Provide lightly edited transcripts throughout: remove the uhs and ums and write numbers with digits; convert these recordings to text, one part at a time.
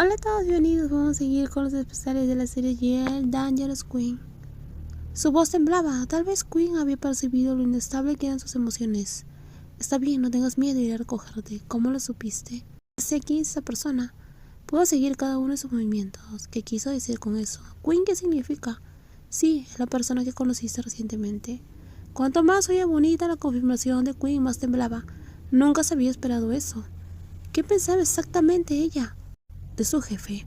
Hola a todos, bienvenidos. Vamos a seguir con los especiales de la serie Yale Dangerous Queen. Su voz temblaba. Tal vez Queen había percibido lo inestable que eran sus emociones. Está bien, no tengas miedo, iré a recogerte. ¿Cómo lo supiste? Sé quién es esa persona. Puedo seguir cada uno de sus movimientos. ¿Qué quiso decir con eso? ¿Queen qué significa? Sí, es la persona que conociste recientemente. Cuanto más oía bonita la confirmación de Queen, más temblaba. Nunca se había esperado eso. ¿Qué pensaba exactamente ella? De su jefe.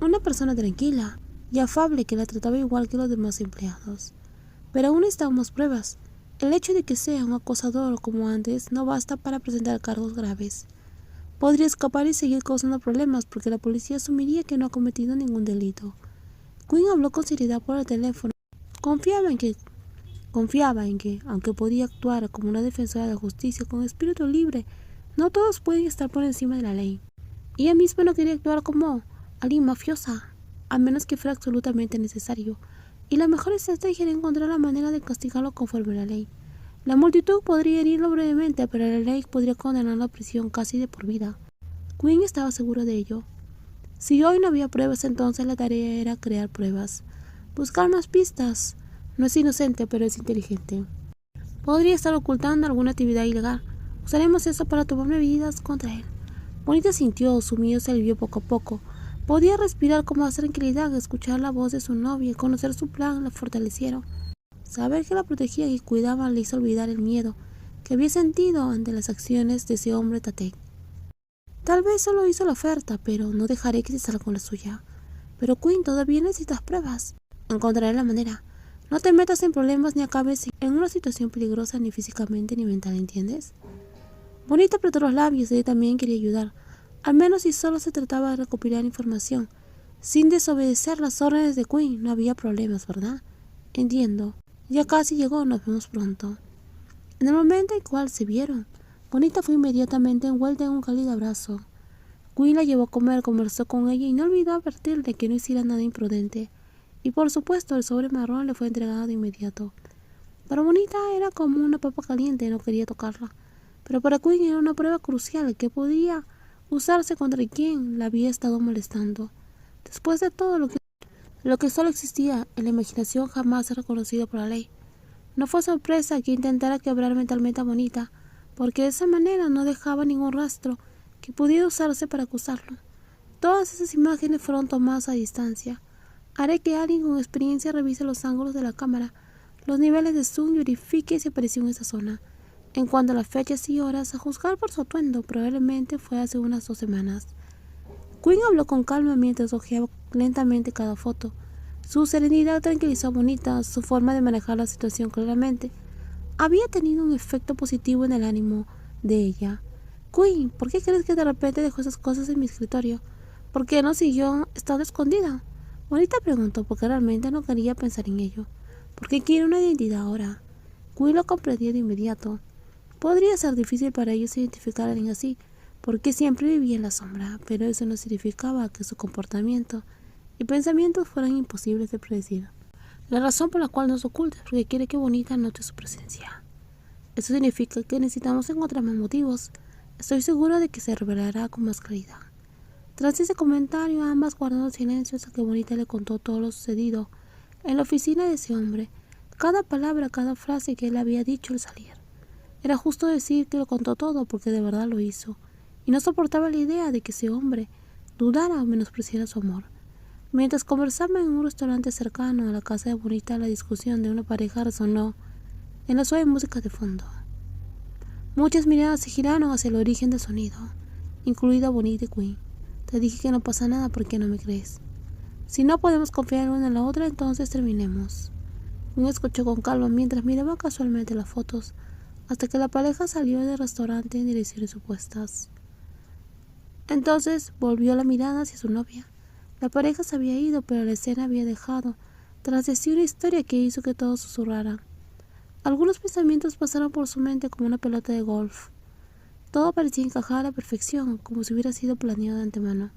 Una persona tranquila y afable que la trataba igual que los demás empleados. Pero aún necesitamos más pruebas. El hecho de que sea un acosador como antes no basta para presentar cargos graves. Podría escapar y seguir causando problemas porque la policía asumiría que no ha cometido ningún delito. Quinn habló con seriedad por el teléfono. Confiaba en que, aunque podía actuar como una defensora de la justicia con espíritu libre, no todos pueden estar por encima de la ley. Ella misma no quería actuar como alguien mafiosa, a menos que fuera absolutamente necesario, y la mejor estrategia era encontrar la manera de castigarlo conforme a la ley. La multitud podría herirlo brevemente, pero la ley podría condenarlo a prisión casi de por vida. Quinn estaba seguro de ello. Si hoy no había pruebas, entonces la tarea era crear pruebas. Buscar más pistas. No es inocente, pero es inteligente. Podría estar ocultando alguna actividad ilegal. Usaremos eso para tomar medidas contra él. Bonita sintió, su miedo se alivió poco a poco. Podía respirar con más tranquilidad, escuchar la voz de su novia y conocer su plan la fortalecieron. Saber que la protegían y cuidaban le hizo olvidar el miedo que había sentido ante las acciones de ese hombre Tate. Tal vez solo hizo la oferta, pero no dejaré que se salga con la suya. Pero Quinn, todavía necesitas pruebas. Encontraré la manera. No te metas en problemas ni acabes en una situación peligrosa ni físicamente ni mental, ¿entiendes? Bonita apretó los labios, ella también quería ayudar, al menos si solo se trataba de recopilar información. Sin desobedecer las órdenes de Quinn, no había problemas, ¿verdad? Entiendo. Ya casi llegó, nos vemos pronto. En el momento en el cual se vieron, Bonita fue inmediatamente envuelta en un cálido abrazo. Quinn la llevó a comer, conversó con ella y no olvidó advertirle que no hiciera nada imprudente. Y por supuesto el sobre marrón le fue entregado de inmediato. Para Bonita era como una papa caliente, no quería tocarla. Pero para Quinn era una prueba crucial que podía usarse contra quien la había estado molestando. Después de todo lo que solo existía en la imaginación jamás es reconocido por la ley. No fue sorpresa que intentara quebrar mentalmente a Bonita, porque de esa manera no dejaba ningún rastro que pudiera usarse para acusarlo. Todas esas imágenes fueron tomadas a distancia. Haré que alguien con experiencia revise los ángulos de la cámara, los niveles de zoom y verifique si apareció en esa zona. En cuanto a las fechas y horas, a juzgar por su atuendo, probablemente fue hace unas 2 semanas. Quinn habló con calma mientras hojeaba lentamente cada foto. Su serenidad tranquilizó a Bonita, su forma de manejar la situación claramente había tenido un efecto positivo en el ánimo de ella. Quinn, ¿por qué crees que de repente dejó esas cosas en mi escritorio? ¿Por qué no siguió estando escondida? Bonita preguntó porque realmente no quería pensar en ello. ¿Por qué quiere una identidad ahora? Quinn lo comprendió de inmediato. Podría ser difícil para ellos identificar a alguien así, porque siempre vivía en la sombra, pero eso no significaba que su comportamiento y pensamientos fueran imposibles de predecir. La razón por la cual nos oculta es porque quiere que Bonita note su presencia. Eso significa que necesitamos encontrar más motivos. Estoy seguro de que se revelará con más claridad. Tras ese comentario, ambas guardaron silencio hasta que Bonita le contó todo lo sucedido en la oficina de ese hombre, cada palabra, cada frase que él había dicho al salir. Era justo decir que lo contó todo porque de verdad lo hizo, y no soportaba la idea de que ese hombre dudara o menospreciara su amor. Mientras conversaban en un restaurante cercano a la casa de Bonita, la discusión de una pareja resonó en la suave música de fondo. Muchas miradas se giraron hacia el origen del sonido, incluida Bonita y Quinn. Te dije que no pasa nada porque no me crees. Si no podemos confiar una en la otra, entonces terminemos. Quinn escuchó con calma mientras miraba casualmente las fotos, hasta que la pareja salió del restaurante en direcciones opuestas. Entonces volvió la mirada hacia su novia. La pareja se había ido, pero la escena había dejado tras de sí una historia que hizo que todos susurraran. Algunos pensamientos pasaron por su mente como una pelota de golf. Todo parecía encajar a la perfección, como si hubiera sido planeado de antemano.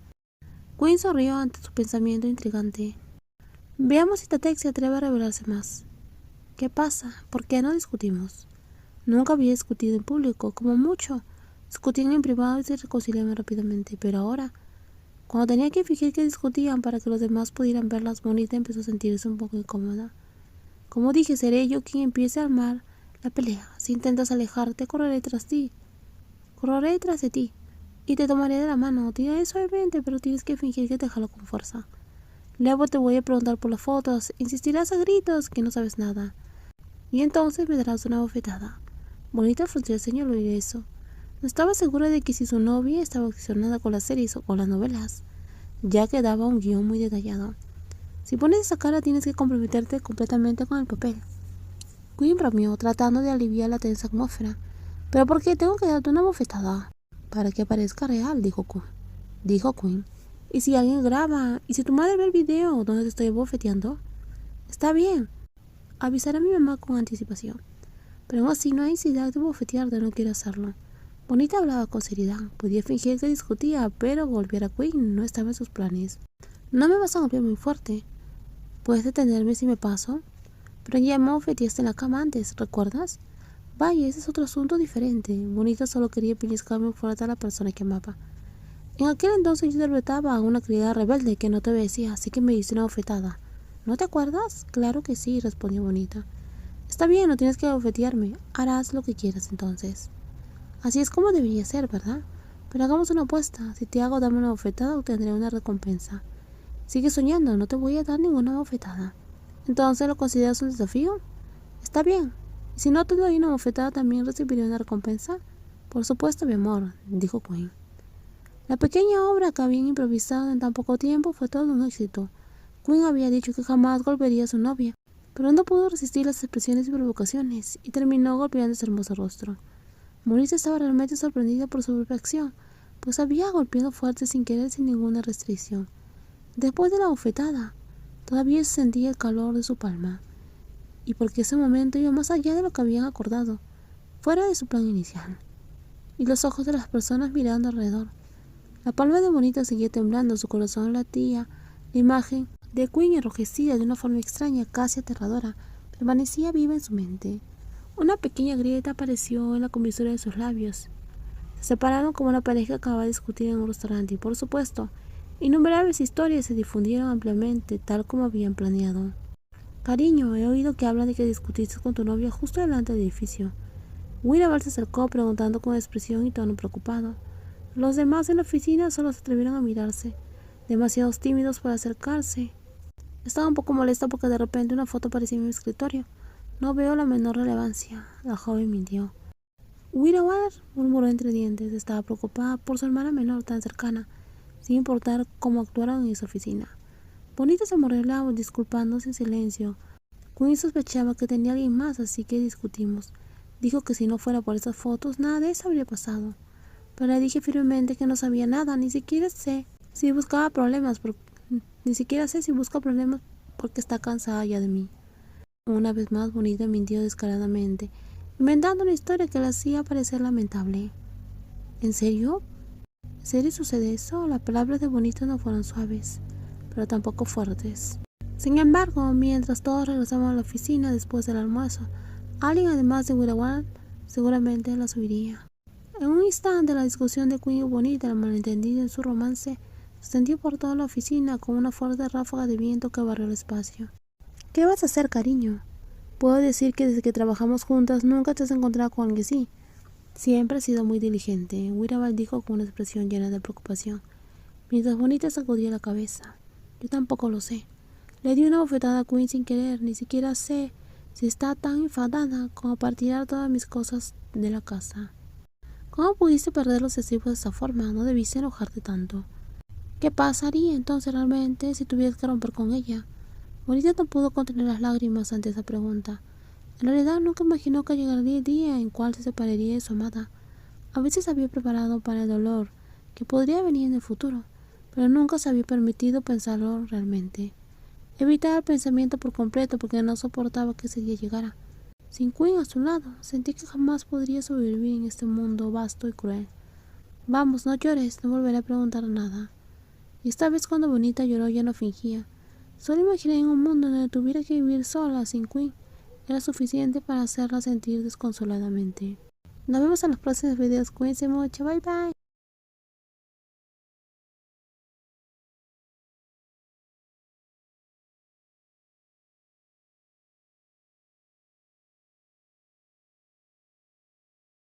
Quinn sonrió ante su pensamiento intrigante. Veamos si Tatek se atreve a revelarse más. ¿Qué pasa? ¿Por qué no discutimos? Nunca había discutido en público, como mucho. Discutían en privado y se reconciliaban rápidamente, pero ahora Cuando tenía que fingir que discutían para que los demás pudieran verlas, Bonita empezó a sentirse un poco incómoda. Como dije, seré yo quien empiece a armar la pelea. Si intentas alejarte, correré tras ti. Correré detrás de ti. Y te tomaré de la mano. Te diré suavemente, pero tienes que fingir que te jalo con fuerza. Luego te voy a preguntar por las fotos. Insistirás a gritos que no sabes nada. Y entonces me darás una bofetada. Bonita frunció el ceño al oír eso. No estaba segura de que si su novia estaba obsesionada con las series o con las novelas, ya que daba un guión muy detallado. Si pones esa cara tienes que comprometerte completamente con el papel. Quinn bromeó, tratando de aliviar la tensa atmósfera. ¿Pero por qué tengo que darte una bofetada? Para que parezca real, dijo Quinn. ¿Y si alguien graba? ¿Y si tu madre ve el video donde te estoy bofeteando? Está bien. Avisaré a mi mamá con anticipación. Pero aún así no hay necesidad de bofetearte, no quiero hacerlo. Bonita hablaba con seriedad. Podía fingir que discutía, pero golpear a Quinn no estaba en sus planes. No me vas a golpear muy fuerte. ¿Puedes detenerme si me paso? Pero ya me bofeteaste en la cama antes, ¿recuerdas? Vaya, ese es otro asunto diferente. Bonita solo quería pellizcarme fuerte a la persona que amaba. En aquel entonces yo interpretaba a una criada rebelde que no te obedecía, así que me diste una bofetada. ¿No te acuerdas? Claro que sí, respondió Bonita. Está bien, no tienes que bofetearme. Harás lo que quieras entonces. Así es como debería ser, ¿verdad? Pero hagamos una apuesta. Si te hago darme una bofetada, obtendré una recompensa. Sigue soñando, no te voy a dar ninguna bofetada. ¿Entonces lo consideras un desafío? Está bien. ¿Y si no te doy una bofetada, también recibiré una recompensa? Por supuesto, mi amor, dijo Quinn. La pequeña obra que habían improvisado en tan poco tiempo fue todo un éxito. Quinn había dicho que jamás golpearía a su novia, pero no pudo resistir las expresiones y provocaciones, y terminó golpeando su hermoso rostro. Maurice estaba realmente sorprendida por su propia acción, pues había golpeado fuerte sin querer, sin ninguna restricción. Después de la bofetada, todavía se sentía el calor de su palma, y porque ese momento iba más allá de lo que habían acordado, fuera de su plan inicial, y los ojos de las personas mirando alrededor. La palma de Bonita seguía temblando, su corazón latía, la imagen de Quinn enrojecida de una forma extraña, casi aterradora, permanecía viva en su mente. Una pequeña grieta apareció en la comisura de sus labios. Se separaron como una pareja que acababa de discutir en un restaurante y, por supuesto, innumerables historias se difundieron ampliamente, tal como habían planeado. Cariño, he oído que hablan de que discutiste con tu novia justo delante del edificio. Winnebald se acercó preguntando con expresión y tono preocupado. Los demás en la oficina solo se atrevieron a mirarse, demasiados tímidos para acercarse. Estaba un poco molesta porque de repente una foto apareció en mi escritorio. No veo la menor relevancia, la joven mintió. Winnebald murmuró entre dientes. Estaba preocupada por su hermana menor tan cercana, sin importar cómo actuaron en su oficina. Bonita se mordió el labio, disculpándose en silencio. Quinn sospechaba que tenía alguien más, así que discutimos. Dijo que si no fuera por esas fotos, nada de eso habría pasado. Pero le dije firmemente que no sabía nada, ni siquiera sé si busca problemas porque está cansada ya de mí. Una vez más, Bonita mintió descaradamente, inventando una historia que la hacía parecer lamentable. ¿En serio? ¿En serio sucede eso? Las palabras de Bonita no fueron suaves, pero tampoco fuertes. Sin embargo, mientras todos regresamos a la oficina después del almuerzo, alguien además de Winnebald seguramente las oiría. En un instante, la discusión de Quinn y Bonita, el malentendido en su romance, se extendió por toda la oficina como una fuerte ráfaga de viento que barrió el espacio. ¿Qué vas a hacer, cariño? Puedo decir que desde que trabajamos juntas nunca te has encontrado con alguien así. Siempre has sido muy diligente, Winnebald dijo con una expresión llena de preocupación, mientras Bonita sacudía la cabeza. Yo tampoco lo sé. Le di una bofetada a Quinn sin querer, ni siquiera sé si está tan enfadada como para tirar todas mis cosas de la casa. ¿Cómo pudiste perder los estribos de esa forma? No debiste enojarte tanto. ¿Qué pasaría entonces realmente si tuvieras que romper con ella? Bonita no pudo contener las lágrimas ante esa pregunta. En realidad nunca imaginó que llegaría el día en cual se separaría de su amada. A veces había preparado para el dolor que podría venir en el futuro, pero nunca se había permitido pensarlo realmente. Evitaba el pensamiento por completo porque no soportaba que ese día llegara. Sin Quinn a su lado, sentí que jamás podría sobrevivir en este mundo vasto y cruel. Vamos, no llores, no volveré a preguntar nada. Y esta vez cuando Bonita lloró ya no fingía. Solo imaginé en un mundo donde tuviera que vivir sola, sin Quinn. Era suficiente para hacerla sentir desconsoladamente. Nos vemos en los próximos videos. Cuídense mucho. Bye bye.